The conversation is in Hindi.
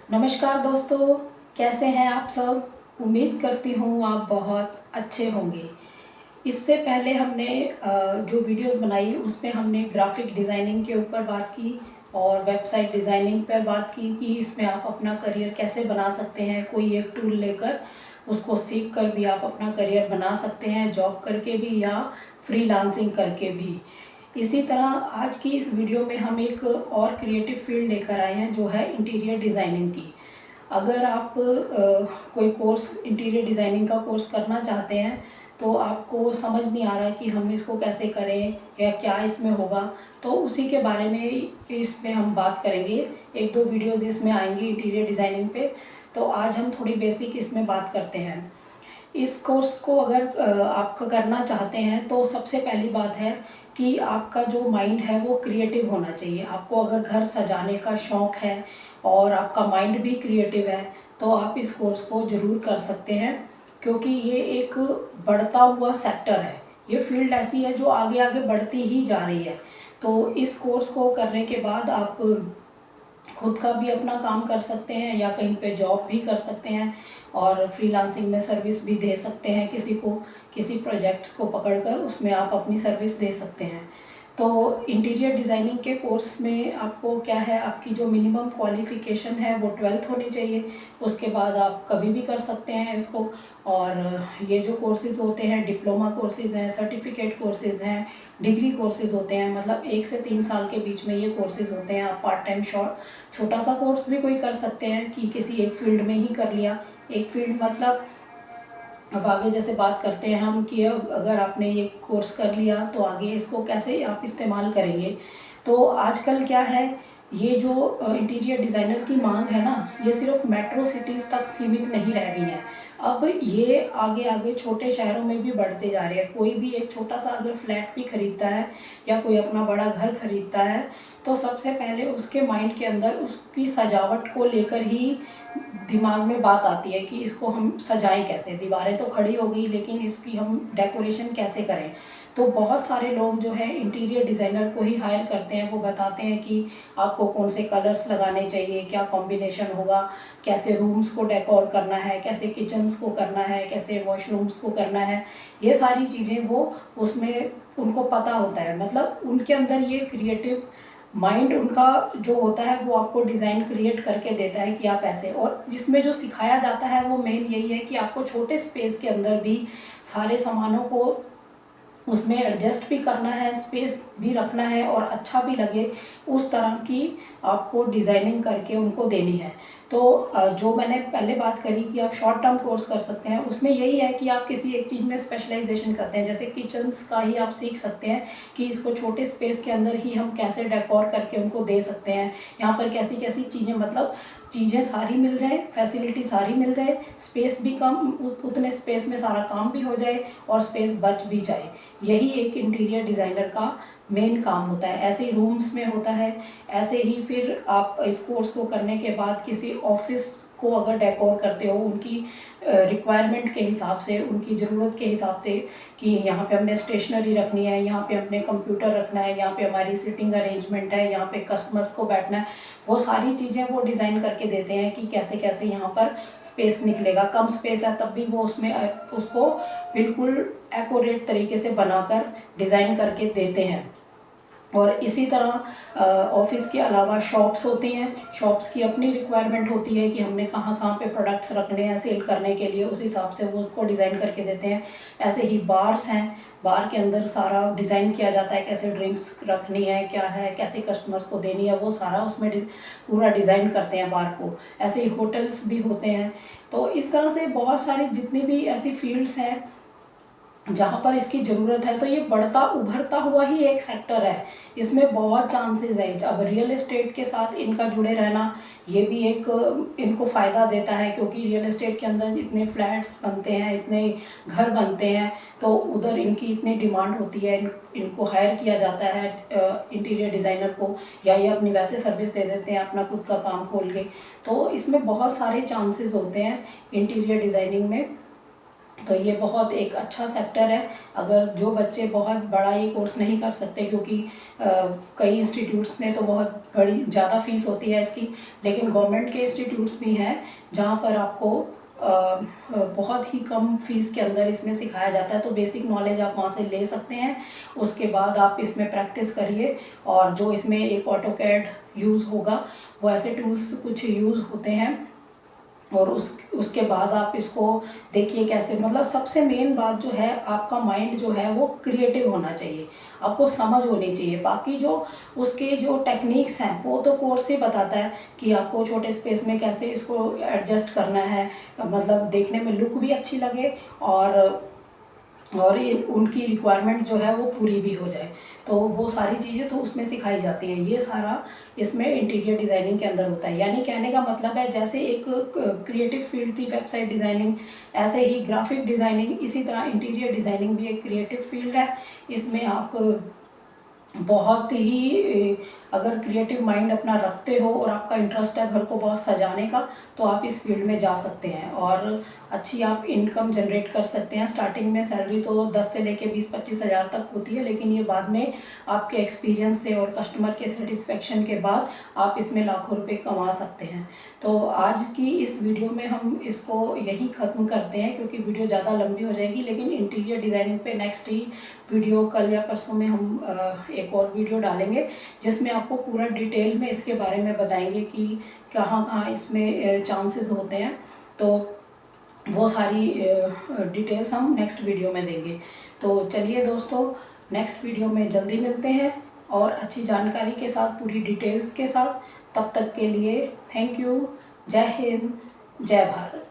नमस्कार दोस्तों, कैसे हैं आप सब। उम्मीद करती हूँ आप बहुत अच्छे होंगे। इससे पहले हमने जो वीडियोस बनाई उसमें हमने ग्राफिक डिज़ाइनिंग के ऊपर बात की और वेबसाइट डिज़ाइनिंग पर बात की कि इसमें आप अपना करियर कैसे बना सकते हैं। कोई एक टूल लेकर उसको सीख कर भी आप अपना करियर बना सकते हैं, जॉब करके भी या फ्रीलांसिंग करके भी। इसी तरह आज की इस वीडियो में हम एक और क्रिएटिव फील्ड लेकर आए हैं जो है इंटीरियर डिज़ाइनिंग की। अगर आप कोई कोर्स इंटीरियर डिज़ाइनिंग का कोर्स करना चाहते हैं तो आपको समझ नहीं आ रहा कि हम इसको कैसे करें या क्या इसमें होगा, तो उसी के बारे में इसमें हम बात करेंगे। एक दो वीडियोज़ इसमें आएंगी इंटीरियर डिज़ाइनिंग पे। तो आज हम थोड़ी बेसिक इसमें बात करते हैं। इस कोर्स को अगर आप करना चाहते हैं तो सबसे पहली बात है कि आपका जो माइंड है वो क्रिएटिव होना चाहिए। आपको अगर घर सजाने का शौक़ है और आपका माइंड भी क्रिएटिव है तो आप इस कोर्स को ज़रूर कर सकते हैं, क्योंकि ये एक बढ़ता हुआ सेक्टर है। ये फील्ड ऐसी है जो आगे आगे बढ़ती ही जा रही है। तो इस कोर्स को करने के बाद आप खुद का भी अपना काम कर सकते हैं या कहीं पे जॉब भी कर सकते हैं और फ्रीलांसिंग में सर्विस भी दे सकते हैं। किसी प्रोजेक्ट्स को पकड़कर उसमें आप अपनी सर्विस दे सकते हैं। तो इंटीरियर डिज़ाइनिंग के कोर्स में आपको क्या है, आपकी जो मिनिमम क्वालिफ़िकेशन है वो 12th होनी चाहिए। उसके बाद आप कभी भी कर सकते हैं इसको। और ये जो कोर्सेज़ होते हैं डिप्लोमा कोर्सेज़ हैं, सर्टिफिकेट कोर्सेज़ हैं, डिग्री कोर्सेज़ होते हैं। मतलब 1 से 3 साल के बीच में ये कोर्सेज़ होते हैं। आप पार्ट टाइम छोटा सा कोर्स भी कोई कर सकते हैं कि किसी एक फील्ड में ही कर लिया। एक फील्ड मतलब अब आगे जैसे बात करते हैं हम कि अगर आपने ये कोर्स कर लिया तो आगे इसको कैसे आप इस्तेमाल करेंगे। तो आजकल क्या है, ये जो इंटीरियर डिज़ाइनर की मांग है ना, ये सिर्फ मेट्रो सिटीज़ तक सीमित नहीं रह गई है। अब ये आगे आगे छोटे शहरों में भी बढ़ते जा रहे हैं। कोई भी एक छोटा सा अगर फ्लैट भी खरीदता है या कोई अपना बड़ा घर खरीदता है तो सबसे पहले उसके माइंड के अंदर उसकी सजावट को लेकर ही दिमाग में बात आती है कि इसको हम सजाएं कैसे। दीवारें तो खड़ी हो गई लेकिन इसकी हम डेकोरेशन कैसे करें। तो बहुत सारे लोग जो है इंटीरियर डिज़ाइनर को ही हायर करते हैं। वो बताते हैं कि आपको कौन से कलर्स लगाने चाहिए, क्या कॉम्बिनेशन होगा, कैसे रूम्स को डेकोर करना है, कैसे किचन्स को करना है, कैसे वॉशरूम्स को करना है। ये सारी चीज़ें वो उसमें उनको पता होता है। मतलब उनके अंदर ये क्रिएटिव माइंड उनका जो होता है वो आपको डिज़ाइन क्रिएट करके देता है कि आप ऐसे। और जिसमें जो सिखाया जाता है वो मेन यही है कि आपको छोटे स्पेस के अंदर भी सारे सामानों को उसमें एडजस्ट भी करना है, स्पेस भी रखना है और अच्छा भी लगे उस तरह की आपको डिज़ाइनिंग करके उनको देनी है। तो जो मैंने पहले बात करी कि आप शॉर्ट टर्म कोर्स कर सकते हैं, उसमें यही है कि आप किसी एक चीज़ में स्पेशलाइजेशन करते हैं। जैसे किचन्स का ही आप सीख सकते हैं कि इसको छोटे स्पेस के अंदर ही हम कैसे डेकोर करके उनको दे सकते हैं। यहाँ पर कैसी कैसी चीज़ें, मतलब चीज़ें सारी मिल जाए, फैसिलिटी सारी मिल जाए, स्पेस भी कम, उतने स्पेस में सारा काम भी हो जाए और स्पेस बच भी जाए। यही एक इंटीरियर डिज़ाइनर का मेन काम होता है। ऐसे ही रूम्स में होता है। ऐसे ही फिर आप इस कोर्स को करने के बाद किसी ऑफिस को अगर डेकोर करते हो उनकी रिक्वायरमेंट के हिसाब से, उनकी ज़रूरत के हिसाब से कि यहाँ पे हमने स्टेशनरी रखनी है, यहाँ पे हमने कंप्यूटर रखना है, यहाँ पे हमारी सिटिंग अरेंजमेंट है, यहाँ पे कस्टमर्स को बैठना है, वो सारी चीज़ें वो डिज़ाइन करके देते हैं कि कैसे कैसे यहाँ पर स्पेस निकलेगा। कम स्पेस है तब भी वो उसमें उसको बिल्कुल एक्यूरेट तरीके से बनाकर डिज़ाइन करके देते हैं। और इसी तरह ऑफिस के अलावा शॉप्स होती हैं। शॉप्स की अपनी रिक्वायरमेंट होती है कि हमने कहाँ कहाँ पे प्रोडक्ट्स रखने हैं सेल करने के लिए, उस हिसाब से वो उसको डिज़ाइन करके देते हैं। ऐसे ही बार्स हैं, बार के अंदर सारा डिज़ाइन किया जाता है, कैसे ड्रिंक्स रखनी है, क्या है, कैसे कस्टमर्स को देनी है, वो सारा उसमें पूरा डिज़ाइन करते हैं बार को। ऐसे ही होटल्स भी होते हैं। तो इस तरह से बहुत सारी जितनी भी ऐसी फील्ड्स हैं जहाँ पर इसकी ज़रूरत है। तो ये बढ़ता उभरता हुआ ही एक सेक्टर है। इसमें बहुत चांसेस हैं। अब रियल एस्टेट के साथ इनका जुड़े रहना ये भी एक इनको फ़ायदा देता है, क्योंकि रियल एस्टेट के अंदर इतने फ्लैट्स बनते हैं, इतने घर बनते हैं, तो उधर इनकी इतनी डिमांड होती है। इनको हायर किया जाता है इंटीरियर डिज़ाइनर को, या ये अपनी वैसे सर्विस दे देते हैं अपना खुद का काम खोल के। तो इसमें बहुत सारे चांसेस होते हैं इंटीरियर डिज़ाइनिंग में। तो ये बहुत एक अच्छा सेक्टर है। अगर जो बच्चे बहुत बड़ा ये कोर्स नहीं कर सकते, क्योंकि कई इंस्टीट्यूट्स में तो बहुत बड़ी ज़्यादा फीस होती है इसकी, लेकिन गवर्नमेंट के इंस्टीट्यूट्स भी हैं जहाँ पर आपको बहुत ही कम फीस के अंदर इसमें सिखाया जाता है। तो बेसिक नॉलेज आप वहाँ से ले सकते हैं। उसके बाद आप इसमें प्रैक्टिस करिए, और जो इसमें एक ऑटोकैड यूज़ होगा, वो ऐसे टूल्स कुछ यूज़ होते हैं, और उसके बाद आप इसको देखिए कैसे, मतलब सबसे मेन बात जो है, आपका माइंड जो है वो क्रिएटिव होना चाहिए, आपको समझ होनी चाहिए। बाकी जो उसके जो टेक्निक्स हैं वो तो कोर्स ही बताता है कि आपको छोटे स्पेस में कैसे इसको एडजस्ट करना है, मतलब देखने में लुक भी अच्छी लगे, और ये उनकी रिक्वायरमेंट जो है वो पूरी भी हो जाए। तो वो सारी चीज़ें तो उसमें सिखाई जाती हैं। ये सारा इसमें इंटीरियर डिज़ाइनिंग के अंदर होता है। यानी कहने का मतलब है, जैसे एक क्रिएटिव फील्ड थी वेबसाइट डिज़ाइनिंग, ऐसे ही ग्राफिक डिज़ाइनिंग, इसी तरह इंटीरियर डिज़ाइनिंग भी एक क्रिएटिव फील्ड है। इसमें आप बहुत ही अगर क्रिएटिव माइंड अपना रखते हो और आपका इंटरेस्ट है घर को बहुत सजाने का, तो आप इस फील्ड में जा सकते हैं और अच्छी आप इनकम जनरेट कर सकते हैं। स्टार्टिंग में सैलरी तो 10 से लेके 20-25 हज़ार तक होती है, लेकिन ये बाद में आपके एक्सपीरियंस से और कस्टमर के सेटिस्फेक्शन के बाद आप इसमें लाखों रुपए कमा सकते हैं। तो आज की इस वीडियो में हम इसको यहीं ख़त्म करते हैं, क्योंकि वीडियो ज़्यादा लंबी हो जाएगी। लेकिन इंटीरियर डिज़ाइनिंग पे नेक्स्ट ही वीडियो, कल या परसों में हम एक और वीडियो डालेंगे, जिसमें आपको पूरा डिटेल में इसके बारे में बताएंगे कि कहाँ कहाँ इसमें चांसेस होते हैं। तो वो सारी डिटेल्स हम नेक्स्ट वीडियो में देंगे। तो चलिए दोस्तों, नेक्स्ट वीडियो में जल्दी मिलते हैं और अच्छी जानकारी के साथ, पूरी डिटेल्स के साथ। तब तक के लिए थैंक यू। जय हिंद, जय भारत।